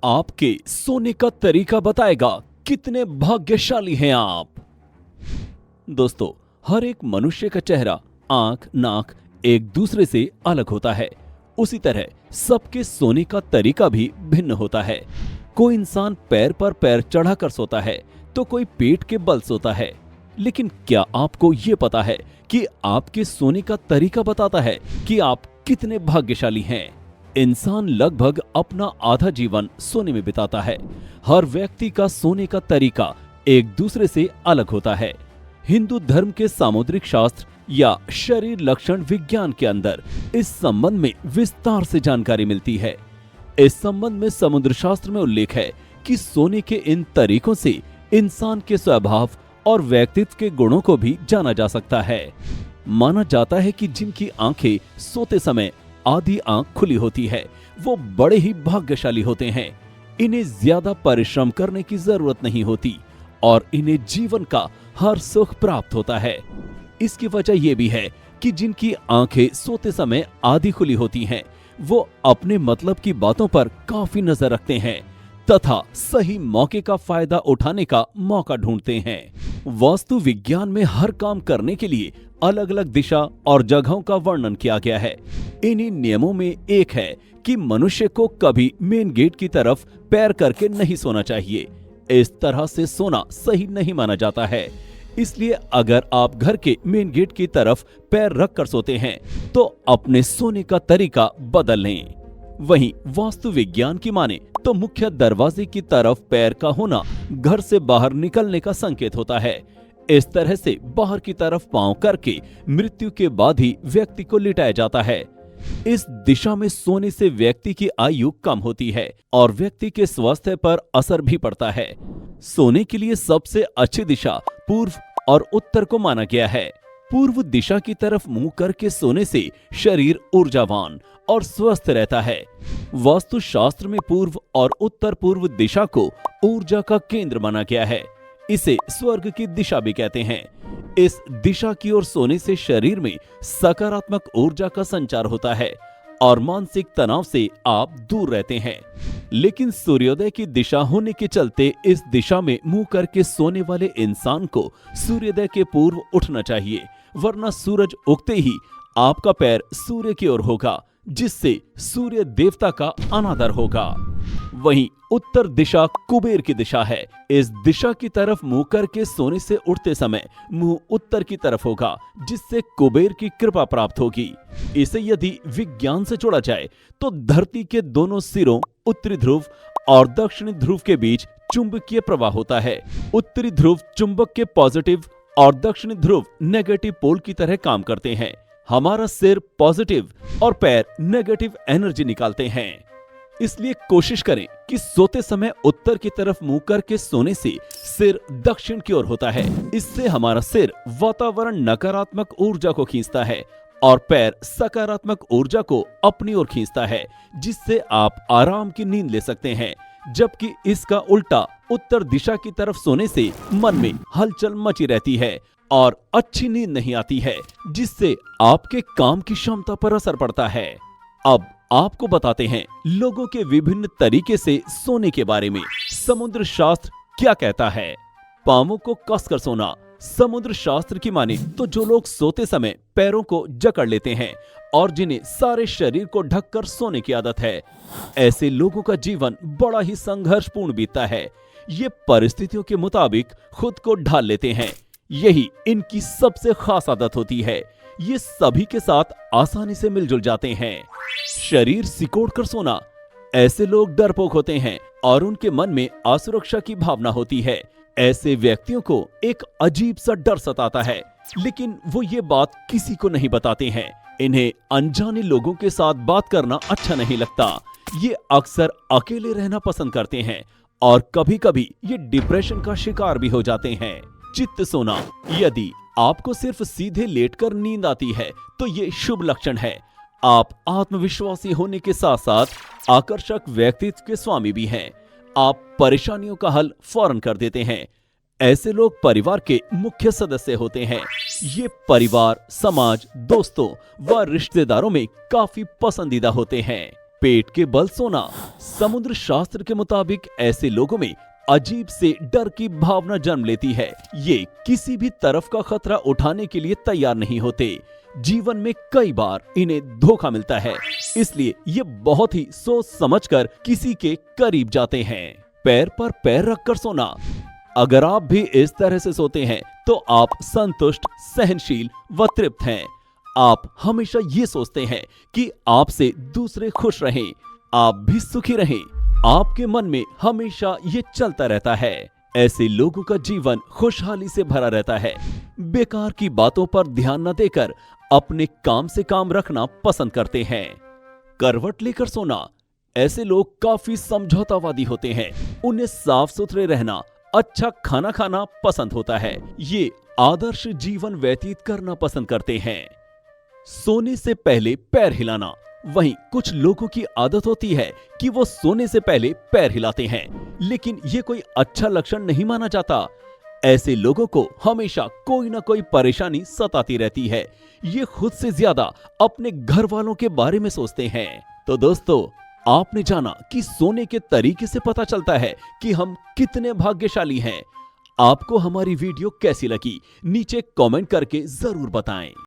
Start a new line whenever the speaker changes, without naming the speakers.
आपके सोने का तरीका बताएगा कितने भाग्यशाली हैं आप। दोस्तों, हर एक मनुष्य का चेहरा, आंख, नाक एक दूसरे से अलग होता है। उसी तरह सबके सोने का तरीका भी भिन्न होता है। कोई इंसान पैर पर पैर चढ़ाकर सोता है तो कोई पेट के बल सोता है। लेकिन क्या आपको ये पता है कि आपके सोने का तरीका बताता है कि आप कितने भाग्यशाली हैं। इंसान लगभग अपना आधा जीवन सोने में बिताता है। हर व्यक्ति का सोने का तरीका एक दूसरे से अलग होता है। हिंदू धर्म के सामुद्रिक शास्त्र या शरीर लक्षण विज्ञान के अंदर इस संबंध में विस्तार से जानकारी मिलती है। इस संबंध में समुद्र शास्त्र में उल्लेख है कि सोने के इन तरीकों से इंसान के स्वभाव और व्यक्तित्व के गुणों को भी जाना जा सकता है। माना जाता है कि जिनकी आंखें सोते समय आधी आंख खुली होती है वो बड़े ही भाग्यशाली होते हैं। इन्हें ज्यादा परिश्रम करने की जरूरत नहीं होती और इन्हें जीवन का हर सुख प्राप्त होता है। इसकी वजह यह भी है कि जिनकी आंखें सोते समय आधी खुली होती हैं वो अपने मतलब की बातों पर काफी नजर रखते हैं तथा सही मौके का फायदा उठाने का मौका ढूंढते हैं। वास्तु विज्ञान में हर काम करने के लिए अलग अलग दिशा और जगहों का वर्णन किया गया है। इन्हीं नियमों में एक है कि मनुष्य को कभी मेन गेट की तरफ पैर करके नहीं सोना चाहिए। इस तरह से सोना सही नहीं माना जाता है। इसलिए अगर आप घर के मेन गेट की तरफ पैर रख कर सोते हैं तो अपने सोने का तरीका बदल लें। वहीं वास्तु विज्ञान की माने तो मुख्य दरवाजे की तरफ पैर का होना घर से बाहर निकलने का संकेत होता है। इस तरह से बाहर की तरफ पांव करके मृत्यु के बाद ही व्यक्ति को लिटाया जाता है। इस दिशा में सोने से व्यक्ति की आयु कम होती है और व्यक्ति के स्वास्थ्य पर असर भी पड़ता है। सोने के लिए सबसे अच्छी दिशा पूर्व और उत्तर को माना गया है। पूर्व दिशा की तरफ मुंह करके सोने से शरीर ऊर्जावान और स्वस्थ रहता है। वास्तु शास्त्र में पूर्व और उत्तर पूर्व दिशा को ऊर्जा का केंद्र माना गया है। इसे स्वर्ग की दिशा भी कहते हैं। इस दिशा की ओर सोने से शरीर में सकारात्मक ऊर्जा का संचार होता है और मानसिक तनाव से आप दूर रहते हैं। लेकिन सूर्योदय की दिशा होने के चलते इस दिशा में मुंह करके सोने वाले इंसान को सूर्योदय के पूर्व उठना चाहिए, वरना सूरज उगते ही आपका पैर सूर्य की ओर होगा, जिससे सूर्य देवता का अनादर होगा। वहीं उत्तर दिशा कुबेर की दिशा है। इस दिशा की तरफ मुंह करके सोने से उठते समय मुंह उत्तर की तरफ होगा, जिससे कुबेर की कृपा प्राप्त होगी। इसे यदि विज्ञान से जोड़ा जाए तो धरती के दोनों सिरों उत्तरी ध्रुव और दक्षिणी ध्रुव के बीच चुंबकीय प्रवाह होता है। उत्तरी ध्रुव चुंबक के पॉजिटिव और दक्षिणी ध्रुव नेगेटिव पोल की तरह काम करते हैं। हमारा सिर पॉजिटिव और पैर नेगेटिव एनर्जी निकालते हैं। इसलिए कोशिश करें कि सोते समय उत्तर की तरफ मुंह करके सोने से सिर दक्षिण की ओर होता है। इससे हमारा सिर वातावरण नकारात्मक ऊर्जा को खींचता है और पैर सकारात्मक ऊर्जा को अपनी ओर खींचता है, जिससे आप आराम की नींद ले सकते हैं। जबकि इसका उल्टा उत्तर दिशा की तरफ सोने से मन में हलचल मची रहती है और अच्छी नींद नहीं आती है, जिससे आपके काम की क्षमता पर असर पड़ता है। अब आपको बताते हैं लोगों के विभिन्न तरीके से सोने के बारे में। समुद्र शास्त्र क्या कहता है? पांवों को कसकर सोना। समुद्र शास्त्र की माने तो जो लोग सोते समय पैरों को जकड़ लेते हैं और जिन्हें सारे शरीर को ढककर सोने की आदत है, ऐसे लोगों का जीवन बड़ा ही संघर्षपूर्ण बीतता है। ये परिस्थितियों के मुताबिक खुद को ढाल लेते हैं। यही इनकी सबसे खास आदत होती है। ये सभी के साथ आसानी से मिलजुल जाते हैं। शरीर सिकोड़ कर सोना। ऐसे लोग डरपोक होते हैं और उनके मन में असुरक्षा की भावना होती है। ऐसे व्यक्तियों को एक अजीब सा डर सताता है, लेकिन वो ये बात किसी को नहीं बताते हैं। इन्हें अनजाने लोगों के साथ बात करना अच्छा नहीं लगता। ये अक्सर अकेले रहना पसंद करते हैं और कभी कभी ये डिप्रेशन का शिकार भी हो जाते हैं। चित्त सोना। यदि आपको सिर्फ सीधे लेटकर नींद आती है तो ये शुभ लक्षण है। आप आत्मविश्वासी होने के साथ साथ आकर्षक व्यक्तित्व के स्वामी भी हैं। आप परेशानियों का हल फौरन कर देते हैं। ऐसे लोग परिवार के मुख्य सदस्य होते हैं। ये परिवार, समाज, दोस्तों व रिश्तेदारों में काफी पसंदीदा होते हैं। पेट के बल सोना। समुद्र शास्त्र के मुताबिक ऐसे लोगों में अजीब से डर की भावना जन्म लेती है। ये किसी भी तरफ का खतरा उठाने के लिए तैयार नहीं होते। जीवन में कई बार इन्हें धोखा मिलता है, इसलिए ये बहुत ही सोच समझकर किसी के करीब जाते हैं। पैर पर पैर रखकर सोना। अगर आप भी इस तरह से सोते हैं तो आप संतुष्ट, सहनशील व तृप्त हैं। आप हमेशा ये सोचते हैं कि आपसे दूसरे खुश रहें, आप भी सुखी रहें। आपके मन में हमेशा ये चलता रहता है। ऐसे लोगों का जीवन खुशहाली से भरा रहता है। बेकार की बातों पर ध्यान न देकर अपने काम से काम रखना पसंद करते हैं। करवट लेकर सोना। ऐसे लोग काफी समझौतावादी होते हैं। उन्हें साफ सुथरे रहना, अच्छा खाना खाना पसंद होता है। ये आदर्श जीवन व्यतीत करना पसंद करते हैं। सोने से पहले पैर हिलाना। वहीं कुछ लोगों की आदत होती है कि वो सोने से पहले पैर हिलाते हैं, लेकिन ये कोई अच्छा लक्षण नहीं माना जाता। ऐसे लोगों को हमेशा कोई ना कोई परेशानी सताती रहती है। ये खुद से ज्यादा अपने घर वालों के बारे में सोचते हैं। तो दोस्तों, आपने जाना कि सोने के तरीके से पता चलता है कि हम कितने भाग्यशाली हैं। आपको हमारी वीडियो कैसी लगी नीचे कमेंट करके जरूर बताएं।